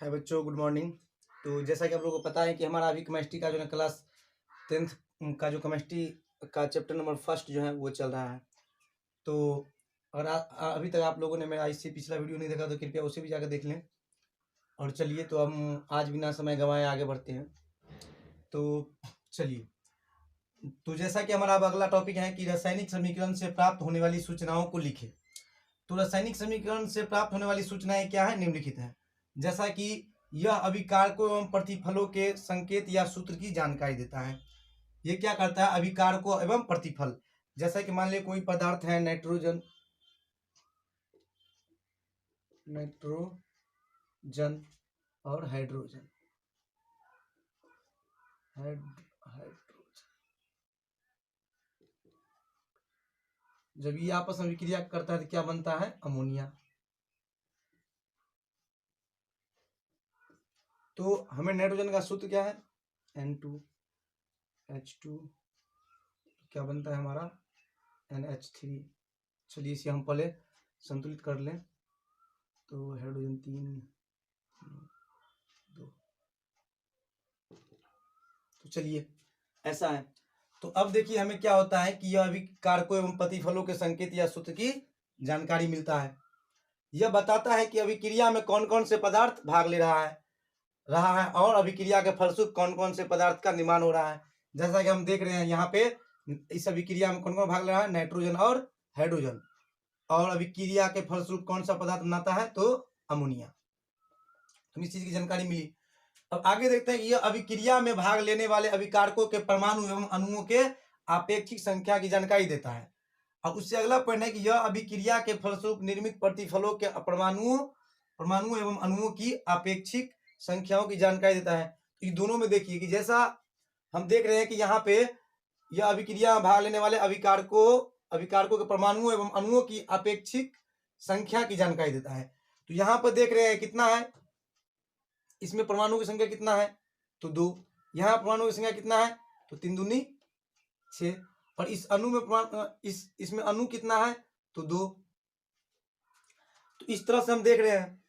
है बच्चों, good morning. तो जैसा कि आप लोगों को पता है कि हमारा अभी केमिस्ट्री का जो है क्लास 10th का जो केमिस्ट्री का चैप्टर नंबर फर्स्ट जो है वो चल रहा है। तो अगर अभी तक आप लोगों ने मेरा इससे पिछला वीडियो नहीं देखा तो कृपया उसे भी जाकर देख लें। और चलिए, तो हम आज बिना समय गंवाए आगे बढ़ते हैं। तो चलिए, तो जैसा कि हमारा अब अगला टॉपिक है कि रासायनिक समीकरण से प्राप्त होने वाली सूचनाओं को लिखें। तो रासायनिक समीकरण से प्राप्त होने वाली सूचनाएं क्या है, निम्नलिखित है। जैसा कि यह अभिकारकों एवं प्रतिफलों के संकेत या सूत्र की जानकारी देता है। ये क्या करता है, अभिकारकों एवं प्रतिफल। जैसा कि मान लीजिए कोई पदार्थ है नाइट्रोजन और हाइड्रोजन। जब ये आपस में विक्रिया करता है तो क्या बनता है, अमोनिया। तो हमें नाइट्रोजन का सूत्र क्या है, N2H2, क्या बनता है हमारा NH3। चलिए इसे हम पहले संतुलित कर लें। तो हाइड्रोजन 3 2। तो चलिए ऐसा है। तो अब देखिए हमें क्या होता है कि यह अभिकारकों एवं प्रतिफलों के संकेत या सूत्र की जानकारी मिलता है। यह बताता है कि अभिक्रिया में कौन कौन से पदार्थ भाग ले रहा है और अभिक्रिया के फलस्वरूप कौन कौन से पदार्थ का निर्माण हो रहा है। जैसा कि हम देख रहे हैं यहाँ पे इस अभिक्रिया में कौन कौन भाग ले रहा है, नाइट्रोजन और हाइड्रोजन। और अभिक्रिया के फलस्वरूप कौन सा पदार्थ बनाता है, तो अमोनिया। हमें इस चीज की जानकारी मिली। अब आगे देखते हैं कि यह अभिक्रिया में भाग लेने वाले अभिकारकों के परमाणु एवं अणुओं के आपेक्षिक संख्या की जानकारी देता है। अब उससे अगला पॉइंट है कि यह अभिक्रिया के फलस्वरूप निर्मित प्रतिफलों के परमाणु एवं अणुओं की आपेक्षिक संख्याओं की जानकारी देता है। तो ये दोनों में देखिए कि जैसा हम देख रहे हैं कि यहाँ पे यह अभिक्रिया में भाग लेने वाले अभिकारकों के परमाणु एवं अणुओं की आपेक्षिक संख्या की जानकारी देता है। तो यहाँ पर देख रहे हैं कितना है, इसमें परमाणु की संख्या कितना है, तो 2। यहाँ परमाणु की संख्या कितना है, तो 3 दूनी 6। और इस अणु में इसमें अणु कितना है, तो 2। तो इस तरह से हम देख रहे हैं।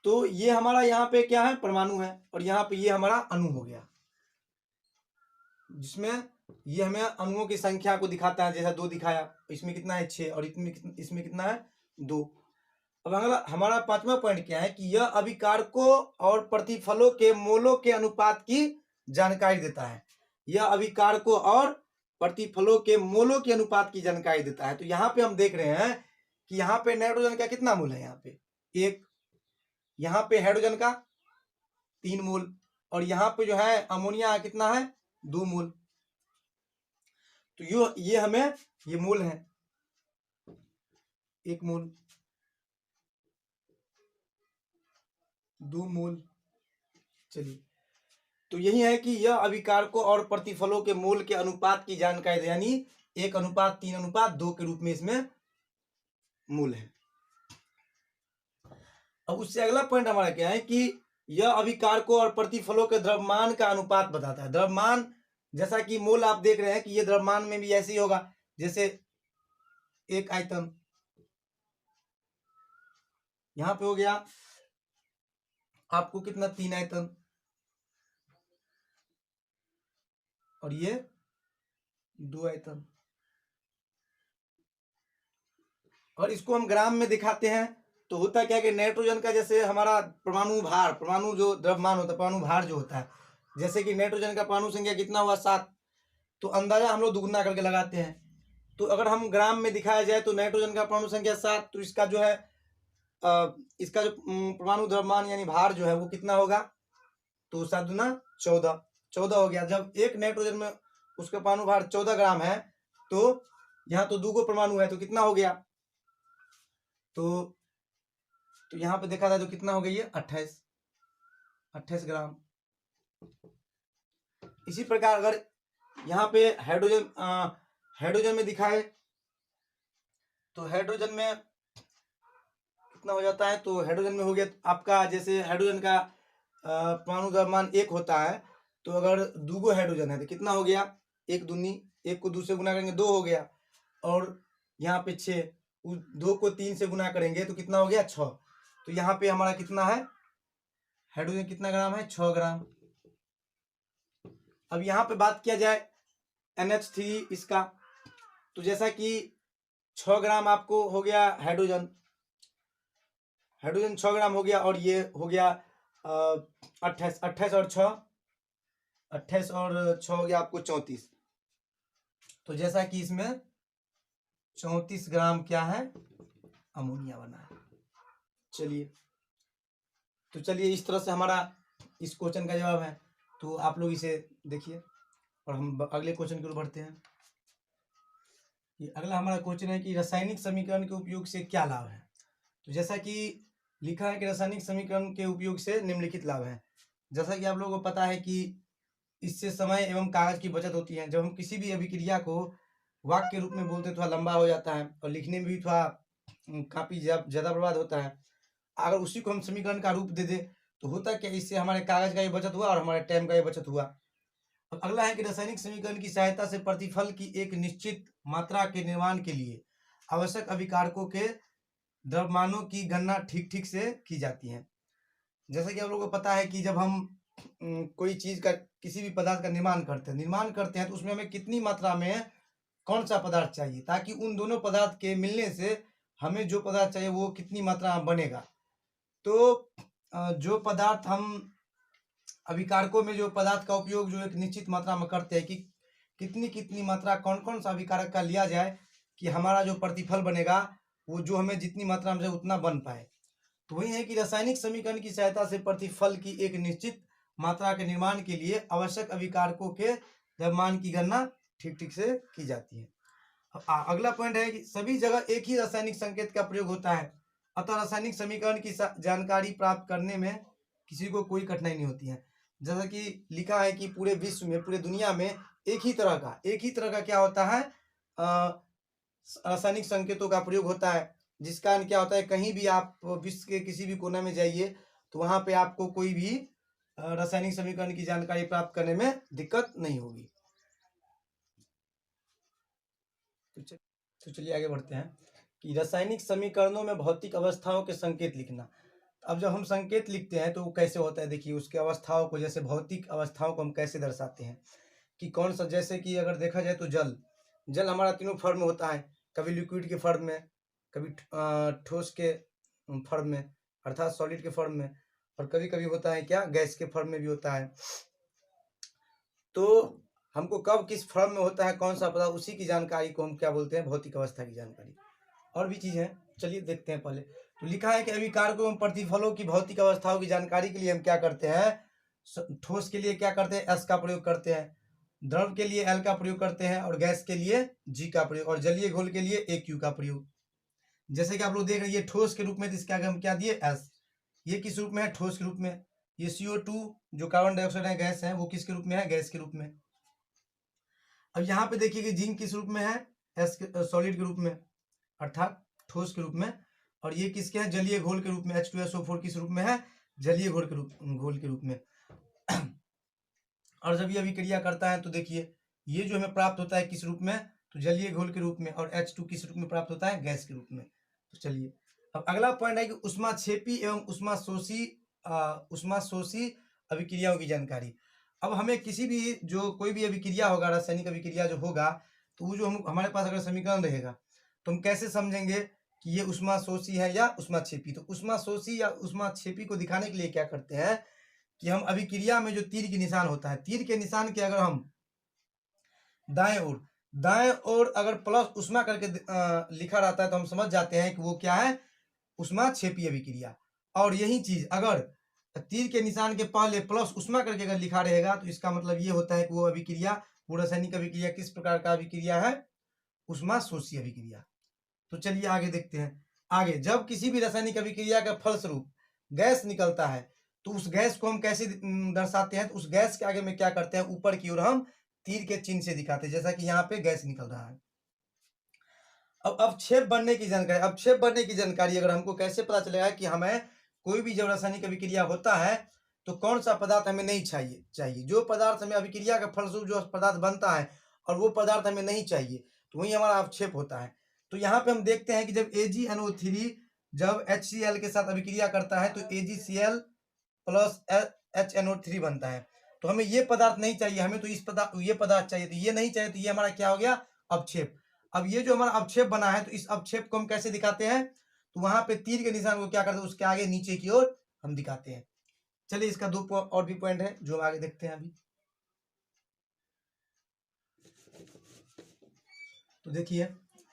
तो ये हमारा यहाँ पे क्या है, परमाणु है, और यहाँ पे ये हमारा अणु हो गया, जिसमें ये हमें अणुओं की संख्या को दिखाता है। जैसा 2 दिखाया, इसमें कितना है 6, और इसमें कितना है 2। अब हमारा 5वां पॉइंट क्या है कि यह अभिकारकों और प्रतिफलों के मोलों के अनुपात की जानकारी देता है। यह अभिकारकों और प्रतिफलों के मोलों के अनुपात की जानकारी देता है। तो यहाँ पे हम देख रहे हैं कि यहाँ पे नाइट्रोजन का कितना मोल है, यहाँ पे 1, यहाँ पे हाइड्रोजन का 3 मोल, और यहाँ पे जो है अमोनिया कितना है, 2 मोल। तो ये हमें ये मोल है, 1 मोल, 2 मोल। चलिए, तो यही है कि यह अभिकारकों और प्रतिफलों के मोल के अनुपात की जानकारी दे, यानी 1:3:2 के रूप में इसमें मोल है। अब उससे अगला पॉइंट हमारा क्या है कि यह अभिकारकों और प्रतिफलों के द्रव्यमान का अनुपात बताता है। द्रव्यमान, जैसा कि मोल आप देख रहे हैं कि ये द्रव्यमान में भी ऐसे ही होगा। जैसे 1 आयतन यहां पे हो गया, आपको कितना 3 आयतन, और ये 2 आयतन। और इसको हम ग्राम में दिखाते हैं तो होता क्या कि नाइट्रोजन का जैसे हमारा परमाणु जो द्रव्यमान होता है, परमाणु भार जो होता है, जैसे कि नाइट्रोजन का परमाणु संख्या कितना हुआ 7, तो अंदाजा हम लोग दुगुना करके लगाते हैं। तो अगर हम ग्राम में दिखाया जाए तो नाइट्रोजन का परमाणु संख्या 7, तो इसका जो है इसका जो परमाणु द्रव्यमान यानी भार जो है वो कितना होगा, तो 7 दूना 14 हो गया। जब एक नाइट्रोजन में उसका परमाणु भार 14 ग्राम है, तो यहाँ तो 2 परमाणु है, तो कितना हो गया, तो यहाँ पे देखा था तो कितना हो गई है, 28 ग्राम। इसी प्रकार अगर यहाँ पे हाइड्रोजन में दिखाए तो हाइड्रोजन में कितना हो जाता है, तो हाइड्रोजन में हो गया आपका, जैसे हाइड्रोजन का परमाणु द्रव्यमान 1 होता है, तो अगर 2 हाइड्रोजन है तो कितना हो गया, 1 दूनी, 1 को 2 से गुना करेंगे 2 हो गया, और यहाँ पे 6, 2 को 3 से गुना करेंगे तो कितना हो गया 6। तो यहाँ पे हमारा कितना है हाइड्रोजन कितना ग्राम है, 6 ग्राम। अब यहाँ पे बात किया जाए NH3 इसका, तो जैसा कि 6 ग्राम आपको हो गया हाइड्रोजन, 6 ग्राम हो गया, और ये हो गया 28 और 6, 28 और 6 हो गया आपको 34। तो जैसा कि इसमें 34 ग्राम क्या है, अमोनिया बना है। चलिए, तो चलिए इस तरह से हमारा इस क्वेश्चन का जवाब है। तो आप लोग इसे देखिए और हम अगले क्वेश्चन की ओर बढ़ते हैं। ये अगला हमारा क्वेश्चन है कि रासायनिक समीकरण के उपयोग से क्या लाभ है। तो जैसा कि लिखा है कि रासायनिक समीकरण के उपयोग से निम्नलिखित लाभ है। जैसा कि आप लोगों को पता है कि इससे समय एवं कागज की बचत होती है। जब हम किसी भी अभिक्रिया को वाक्य के रूप में बोलते थोड़ा लंबा हो जाता है और लिखने में भी थोड़ा काफी ज्यादा बर्बाद होता है। अगर उसी को हम समीकरण का रूप दे दे तो होता क्या, इससे हमारे कागज का ये बचत हुआ और हमारे टाइम का ये बचत हुआ। अब अगला है कि रासायनिक समीकरण की सहायता से प्रतिफल की एक निश्चित मात्रा के निर्माण के लिए आवश्यक अभिकारकों के द्रव्यमानों की गणना ठीक ठीक से की जाती है। जैसा कि आप लोगों को पता है कि जब हम कोई चीज का, किसी भी पदार्थ का निर्माण करते हैं तो उसमें हमें कितनी मात्रा में कौन सा पदार्थ चाहिए, ताकि उन दोनों पदार्थ के मिलने से हमें जो पदार्थ चाहिए वो कितनी मात्रा में बनेगा। तो जो पदार्थ हम अभिकारकों में, जो पदार्थ का उपयोग जो एक निश्चित मात्रा में करते हैं कि कितनी मात्रा कौन कौन सा अभिकारक का लिया जाए कि हमारा जो प्रतिफल बनेगा वो जो हमें जितनी मात्रा में उतना बन पाए। तो वही है कि रासायनिक समीकरण की सहायता से प्रतिफल की एक निश्चित मात्रा के निर्माण के लिए आवश्यक अभिकारकों के द्रव्यमान की गणना ठीक ठीक से की जाती है। अब अगला पॉइंट है कि सभी जगह एक ही रासायनिक संकेत का प्रयोग होता है, अतः रासायनिक समीकरण की जानकारी प्राप्त करने में किसी को कोई कठिनाई नहीं होती है। जैसा कि लिखा है कि पूरे विश्व में, पूरे दुनिया में एक ही तरह का क्या होता है, रासायनिक संकेतों का प्रयोग होता है, जिसका कारण क्या होता है, कहीं भी आप विश्व के किसी भी कोने में जाइए तो वहां पे आपको कोई भी रासायनिक समीकरण की जानकारी प्राप्त करने में दिक्कत नहीं होगी। तो चलिए आगे बढ़ते हैं कि रासायनिक समीकरणों में भौतिक अवस्थाओं के संकेत लिखना। अब जब हम संकेत लिखते हैं तो वो कैसे होता है, देखिए उसके अवस्थाओं को, जैसे भौतिक अवस्थाओं को हम कैसे दर्शाते हैं कि कौन सा, जैसे कि अगर देखा जाए तो जल हमारा तीनों फॉर्म में होता है, कभी लिक्विड के फॉर्म में, कभी ठोस के फॉर्म में अर्थात सॉलिड के फॉर्म में, और कभी कभी होता है क्या, गैस के फॉर्म में भी होता है। तो हमको कब किस फॉर्म में होता है कौन सा पदार्थ, उसी की जानकारी को हम क्या बोलते हैं, भौतिक अवस्था की जानकारी। और भी चीज़ है, चलिए देखते हैं पहले। तो लिखा है कि अभिकारकों एवं प्रतिफलों की भौतिक अवस्थाओं की जानकारी के लिए हम क्या करते हैं, ठोस के लिए क्या करते हैं, एस का प्रयोग करते हैं, द्रव के लिए एल का प्रयोग करते हैं, और गैस के लिए जी का प्रयोग, और जलीय घोल के लिए ए क्यू का प्रयोग। जैसे कि आप लोग देख रहे हैं, ये ठोस के रूप में, तो इसके आगे हम क्या दिए, एस। ये किस रूप में है, ठोस के रूप में। ये CO2 जो कार्बन डाइऑक्साइड है, गैस है, वो किसके रूप में है, गैस के रूप में। अब यहाँ पे देखिए कि जिंक किस रूप में है, एस सॉलिड के रूप में अर्थात ठोस के रूप में, और ये किसके हैं, जलीय घोल के रूप में, H2SO4 किस रूप में है, जलीय घोल के रूप में। और जब ये अभिक्रिया करता है तो देखिए ये जो हमें प्राप्त होता है किस रूप में, तो जलीय घोल के रूप में, और H2 किस रूप में प्राप्त होता है, गैस के रूप में। तो चलिए अब अगला पॉइंट है कि उष्माक्षेपी एवं उष्माशोषी अभिक्रियाओं की जानकारी। अब हमें किसी भी, जो कोई भी अभिक्रिया होगा, रासायनिक अभिक्रिया जो होगा, तो वो जो हमारे पास अगर समीकरण रहेगा तो हम कैसे समझेंगे कि ये उष्माशोषी है या उष्माक्षेपी। तो उष्माशोषी या उष्माक्षेपी को दिखाने के लिए क्या करते हैं कि हम अभिक्रिया में जो तीर के निशान होता है, तीर के निशान के अगर हम दाएं ओर अगर प्लस उष्मा करके लिखा रहता है तो हम समझ जाते हैं कि वो क्या है, उष्माक्षेपी अभिक्रिया। और यही चीज अगर तीर के निशान के पहले प्लस उष्मा करके अगर लिखा रहेगा तो इसका मतलब ये होता है कि वो अभिक्रिया, वो रासायनिक अभिक्रिया किस प्रकार का अभिक्रिया है, उष्माशोषी अभिक्रिया। तो चलिए आगे देखते हैं। आगे जब किसी भी रासायनिक अभिक्रिया का फलस्वरूप गैस निकलता है तो उस गैस को हम कैसे दर्शाते हैं, तो उस गैस के आगे में क्या करते हैं, ऊपर की ओर हम तीर के चिन्ह से दिखाते हैं, जैसा कि यहाँ पे गैस निकल रहा है। अब अवक्षेप बनने की जानकारी अगर हमको कैसे पता चलेगा कि हमें कोई भी जब रासायनिक अभिक्रिया होता है तो कौन सा पदार्थ हमें नहीं चाहिए, जो पदार्थ हमें अभिक्रिया का फलस्वरूप जो पदार्थ बनता है और वो पदार्थ हमें नहीं चाहिए, तो वही हमारा अवक्षेप होता है। तो यहाँ पे हम देखते हैं कि जब AgNO3 जब HCl के साथ अभिक्रिया करता है तो AgCl प्लस HNO3 बनता है। तो हमें ये पदार्थ नहीं चाहिए, हमें तो ये पदार्थ चाहिए, तो ये नहीं चाहिए, तो ये हमारा क्या हो गया, अवक्षेप। अब ये जो हमारा अवक्षेप बना है, तो इस अवक्षेप को हम कैसे दिखाते हैं, तो वहां पे तीर के निशान को क्या करते हैं, उसके आगे नीचे की ओर हम दिखाते हैं। चलिए इसका और भी पॉइंट है जो हम आगे देखते हैं अभी। तो देखिए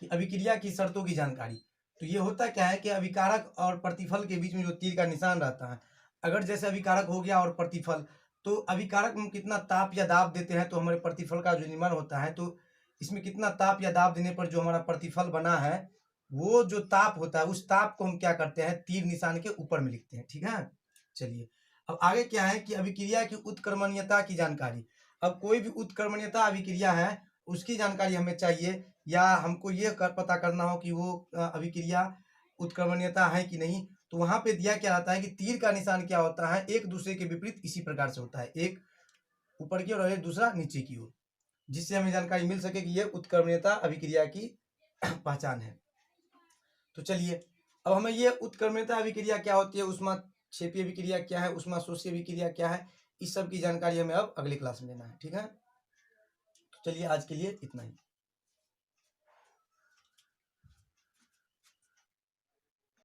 कि अभिक्रिया की शर्तों की जानकारी। तो ये होता क्या है कि अभिकारक और प्रतिफल के बीच में जो तीर का निशान रहता है, अगर जैसे अभिकारक हो गया और प्रतिफल, तो अभिकारक में कितना ताप या दाब देते हैं तो हमारे प्रतिफल का जो निर्माण होता है, तो इसमें कितना ताप या दाब देने पर जो हमारा प्रतिफल बना है, वो जो ताप होता है, उस ताप को हम क्या करते हैं, तीर निशान के ऊपर में लिखते हैं। ठीक है, चलिए अब आगे क्या है कि अभिक्रिया की उत्क्रमणीयता की जानकारी। अब कोई भी उत्क्रमणीयता अभिक्रिया है, उसकी जानकारी हमें चाहिए, या हमको ये पता करना हो कि वो अभिक्रिया उत्क्रमणीयता है कि नहीं। तो वहां पे दिया क्या रहता है कि तीर का निशान क्या होता है, एक दूसरे के विपरीत इसी प्रकार से होता है, एक ऊपर की ओर और एक दूसरा नीचे की ओर, जिससे हमें जानकारी मिल सके कि ये उत्क्रमणीयता अभिक्रिया की पहचान है। तो चलिए अब हमें ये उत्क्रमणीयता अभिक्रिया क्या होती है, ऊष्माक्षेपीय अभिक्रिया क्या है, ऊष्माशोषी अभिक्रिया क्या है, इस सब की जानकारी हमें अब अगले क्लास में लेना है। ठीक है, तो चलिए आज के लिए इतना ही।